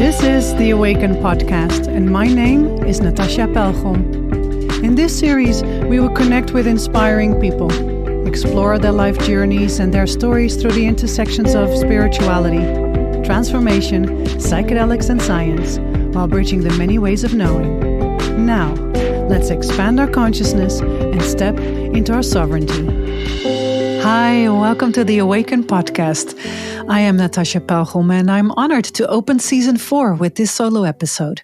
This is the Awaken Podcast, and my name is Natasja Pelgrom. In this series, we will connect with inspiring people, explore their life journeys and their stories through the intersections of spirituality, transformation, psychedelics, and science, while bridging the many ways of knowing. Now, let's expand our consciousness and step into our sovereignty. Hi, welcome to the Awaken Podcast. I am Natasja Pelgrom, and I'm honored to open Season 4 with this solo episode.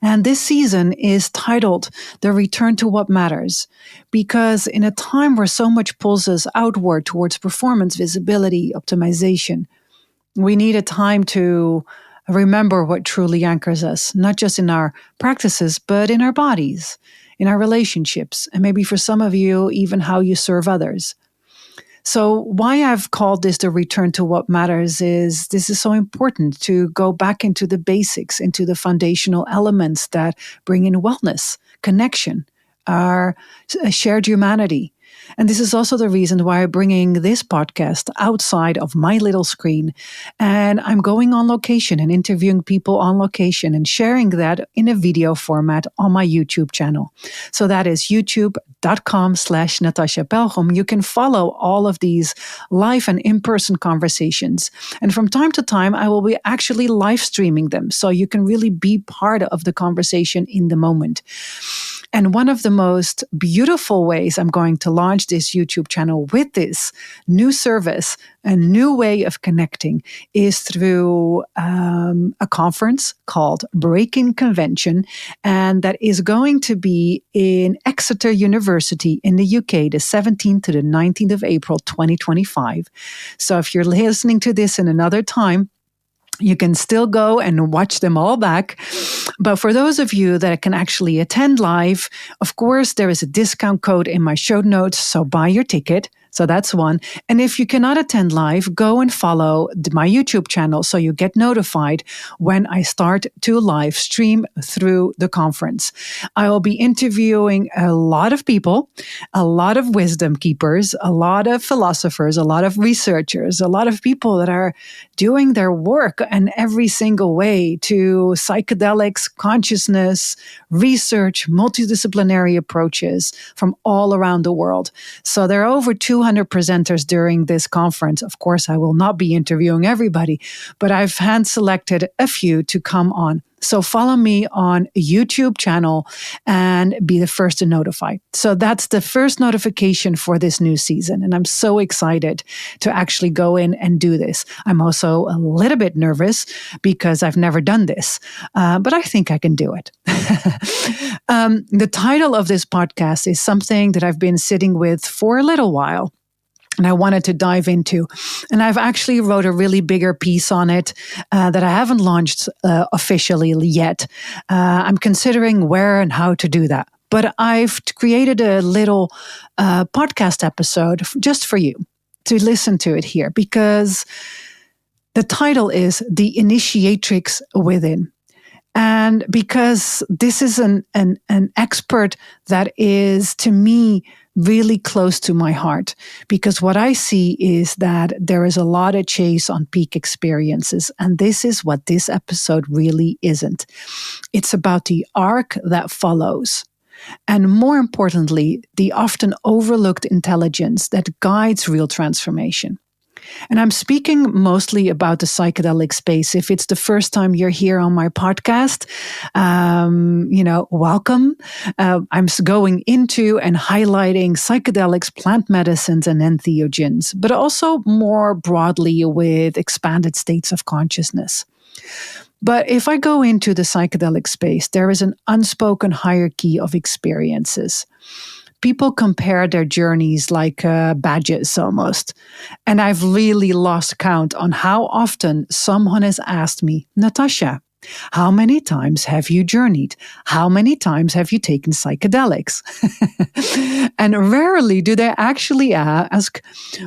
And this season is titled The Return to What Matters, because in a time where so much pulls us outward towards performance, visibility, optimization, we need a time to remember what truly anchors us, not just in our practices, but in our bodies, in our relationships, and maybe for some of you, even how you serve others. So why I've called this the return to what matters is this is so important to go back into the basics, into the foundational elements that bring in wellness, connection, our shared humanity. And this is also the reason why I'm bringing this podcast outside of my little screen. And I'm going on location and interviewing people on location and sharing that in a video format on my YouTube channel. So that is youtube.com/Natasja Pelgrom. You can follow all of these live and in-person conversations. And from time to time, I will be actually live streaming them. So you can really be part of the conversation in the moment. And one of the most beautiful ways I'm going to launch this YouTube channel with this new service, a new way of connecting, is through a conference called Breaking Convention. And that is going to be in Exeter University in the UK, the 17th to the 19th of April, 2025. So if you're listening to this in another time, you can still go and watch them all back. But for those of you that can actually attend live, of course, there is a discount code in my show notes. So buy your ticket. So that's one. And if you cannot attend live, go and follow my YouTube channel so you get notified when I start to live stream through the conference. I will be interviewing a lot of people, a lot of wisdom keepers, a lot of philosophers, a lot of researchers, a lot of people that are doing their work in every single way to psychedelics, consciousness, research, multidisciplinary approaches from all around the world. So there are over 200 presenters during this conference. Of course, I will not be interviewing everybody, but I've hand-selected a few to come on. So follow me on YouTube channel and be the first to notify. So that's the first notification for this new season. And I'm so excited to actually go in and do this. I'm also a little bit nervous because I've never done this, but I think I can do it. The title of this podcast is something that I've been sitting with for a little while. And I wanted to dive into. And I've actually wrote a really bigger piece on it that I haven't launched officially yet. I'm considering where and how to do that. But I've created a little podcast episode just for you to listen to it here, because the title is The Initiatrix Within. And because this is an expert that is, to me, really close to my heart, because what I see is that there is a lot of chase on peak experiences. And this is what this episode really isn't. It's about the arc that follows. And more importantly, the often overlooked intelligence that guides real transformation. And I'm speaking mostly about the psychedelic space. If it's the first time you're here on my podcast, welcome. I'm going into and highlighting psychedelics, plant medicines, and entheogens, but also more broadly with expanded states of consciousness. But if I go into the psychedelic space, there is an unspoken hierarchy of experiences. People compare their journeys like badges almost. And I've really lost count on how often someone has asked me, Natasja, how many times have you journeyed? How many times have you taken psychedelics? And rarely do they actually ask,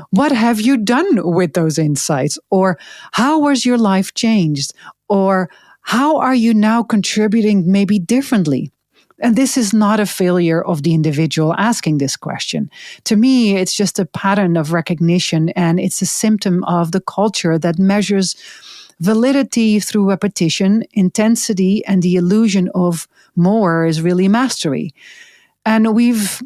what have you done with those insights? Or how was your life changed? Or how are you now contributing maybe differently? And this is not a failure of the individual asking this question. To me, it's just a pattern of recognition, and it's a symptom of the culture that measures validity through repetition, intensity, and the illusion of more is really mastery. And we've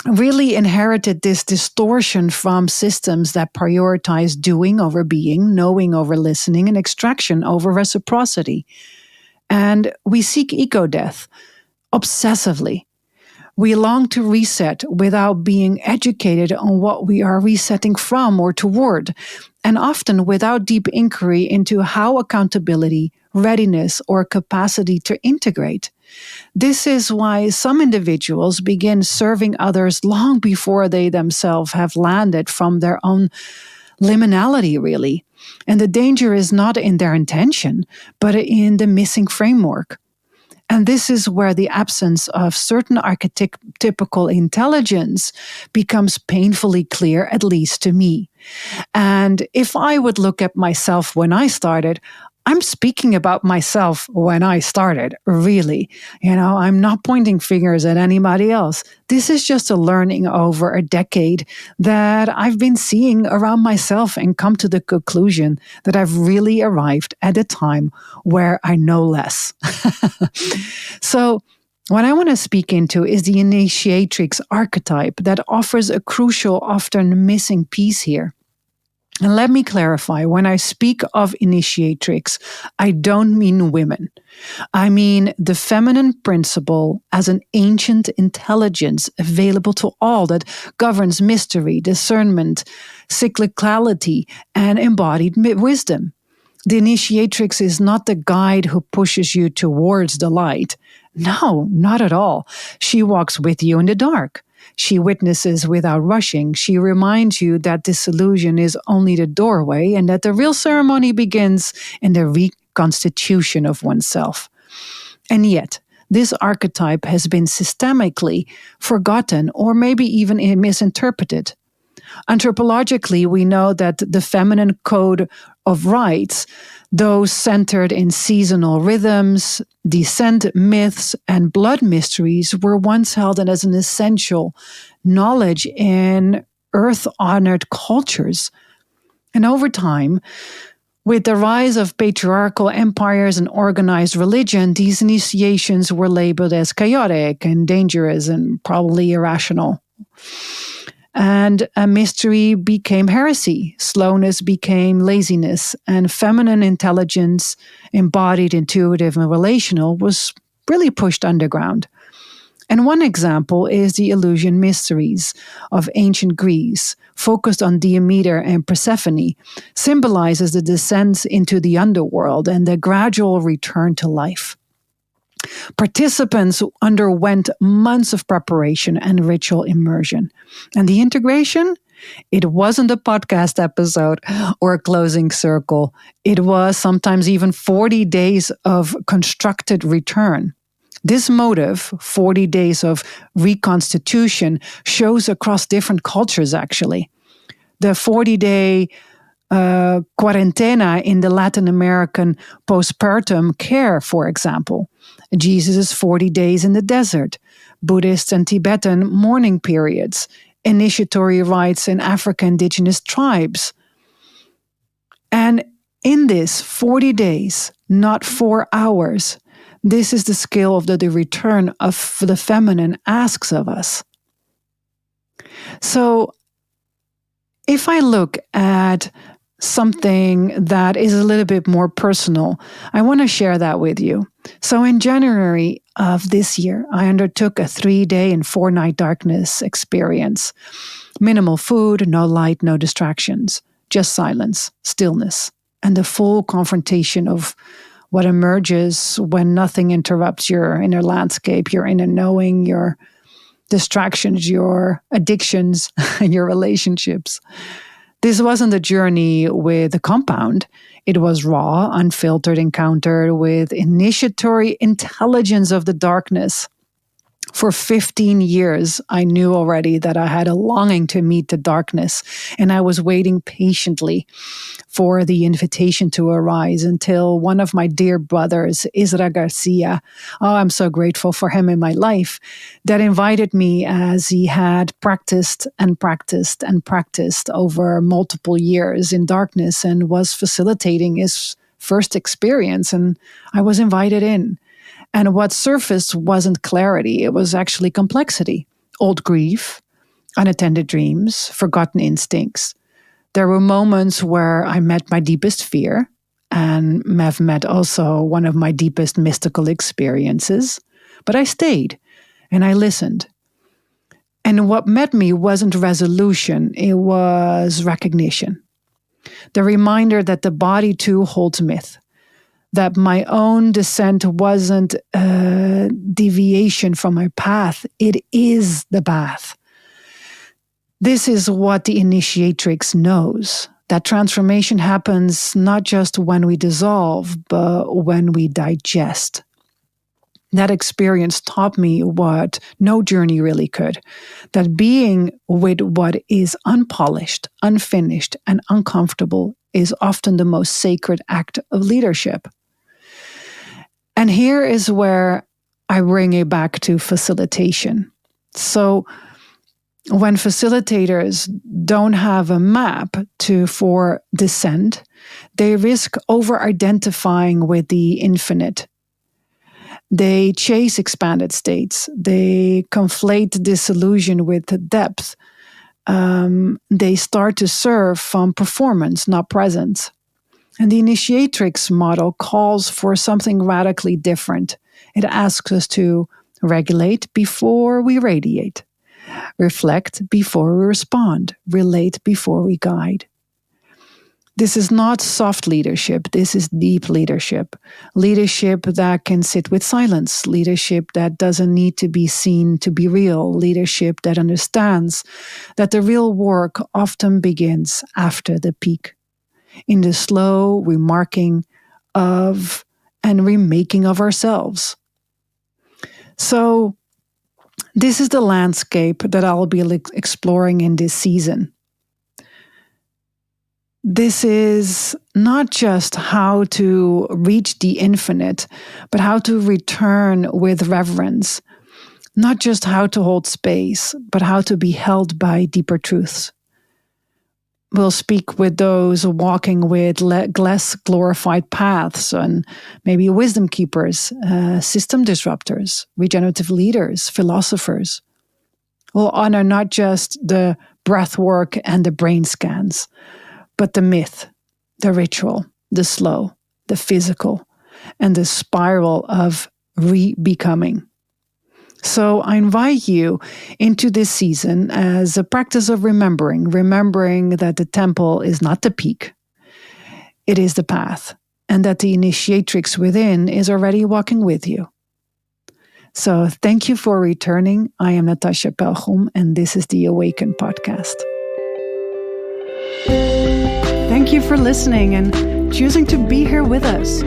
really inherited this distortion from systems that prioritize doing over being, knowing over listening, and extraction over reciprocity. And we seek ego death obsessively. We long to reset without being educated on what we are resetting from or toward, and often without deep inquiry into how accountability, readiness, or capacity to integrate. This is why some individuals begin serving others long before they themselves have landed from their own liminality, really. And the danger is not in their intention, but in the missing framework. And this is where the absence of certain archetypical intelligence becomes painfully clear, at least to me. And if I would look at myself when I started, I'm speaking about myself when I started, really. I'm not pointing fingers at anybody else. This is just a learning over a decade that I've been seeing around myself and come to the conclusion that I've really arrived at a time where I know less. So, what I want to speak into is the Initiatrix archetype that offers a crucial, often missing piece here. And let me clarify, when I speak of Initiatrix, I don't mean women. I mean the feminine principle as an ancient intelligence available to all that governs mystery, discernment, cyclicality, and embodied wisdom. The Initiatrix is not the guide who pushes you towards the light. No, not at all. She walks with you in the dark. She witnesses without rushing. She reminds you that disillusion is only the doorway and that the real ceremony begins in the reconstitution of oneself. And yet, this archetype has been systemically forgotten or maybe even misinterpreted. Anthropologically, we know that the feminine code of rites, those centered in seasonal rhythms, descent myths, and blood mysteries, were once held as an essential knowledge in earth-honored cultures. And over time, with the rise of patriarchal empires and organized religion, these initiations were labeled as chaotic and dangerous and probably irrational. And a mystery became heresy, slowness became laziness, and feminine intelligence, embodied, intuitive, and relational, was really pushed underground. And one example is the illusion mysteries of ancient Greece, focused on Demeter and Persephone, symbolizes the descent into the underworld and the gradual return to life. Participants underwent months of preparation and ritual immersion. And the integration? It wasn't a podcast episode or a closing circle. It was sometimes even 40 days of constructed return. This motive, 40 days of reconstitution, shows across different cultures, actually. The 40-day quarantena in the Latin American postpartum care, for example. Jesus' 40 days in the desert, Buddhist and Tibetan mourning periods, initiatory rites in African indigenous tribes. And in this 40 days, not 4 hours, this is the scale of the return of the feminine asks of us. So if I look at something that is a little bit more personal, I want to share that with you. So in January of this year, I undertook a 3-day and 4-night darkness experience. Minimal food, no light, no distractions, just silence, stillness, and the full confrontation of what emerges when nothing interrupts your inner landscape, your inner knowing, your distractions, your addictions, and your relationships. This wasn't a journey with a compound. It was raw, unfiltered encounter with initiatory intelligence of the darkness. For 15 years, I knew already that I had a longing to meet the darkness, and I was waiting patiently for the invitation to arise until one of my dear brothers, Isra Garcia, I'm so grateful for him in my life, that invited me as he had practiced and practiced and practiced over multiple years in darkness and was facilitating his first experience, and I was invited in. And what surfaced wasn't clarity, it was actually complexity, old grief, unattended dreams, forgotten instincts. There were moments where I met my deepest fear, and Mev met also one of my deepest mystical experiences. But I stayed and I listened. And what met me wasn't resolution, it was recognition. The reminder that the body too holds myth, that my own descent wasn't a deviation from my path, it is the path. This is what the Initiatrix knows, that transformation happens not just when we dissolve, but when we digest. That experience taught me what no journey really could, that being with what is unpolished, unfinished, and uncomfortable is often the most sacred act of leadership. And here is where I bring it back to facilitation. So when facilitators don't have a map for descent, they risk over-identifying with the infinite. They chase expanded states. They conflate disillusion with depth. They start to serve from performance, not presence. And the Initiatrix model calls for something radically different. It asks us to regulate before we radiate, reflect before we respond, relate before we guide. This is not soft leadership. This is deep leadership. Leadership that can sit with silence. Leadership that doesn't need to be seen to be real. Leadership that understands that the real work often begins after the peak, in the slow remarking of and remaking of ourselves. So this is the landscape that I'll be exploring in this season. This is not just how to reach the infinite, but how to return with reverence. Not just how to hold space, but how to be held by deeper truths. We'll speak with those walking with less glorified paths, and maybe wisdom keepers, system disruptors, regenerative leaders, philosophers. We'll honor not just the breath work and the brain scans, but the myth, the ritual, the slow, the physical, and the spiral of re-becoming. So I invite you into this season as a practice of remembering that the temple is not the peak, it is the path, and that the Initiatrix within is already walking with you. So thank you for returning. I am Natasja Pelgrom, and this is the Awaken Podcast. Thank you for listening and choosing to be here with us.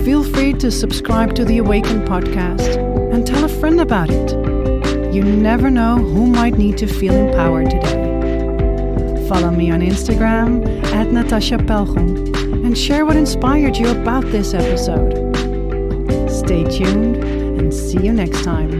Feel free to subscribe to the Awaken Podcast and tell a friend about it. You never know who might need to feel empowered today. Follow me on Instagram @Natasja Pelgrom and share what inspired you about this episode. Stay tuned and see you next time.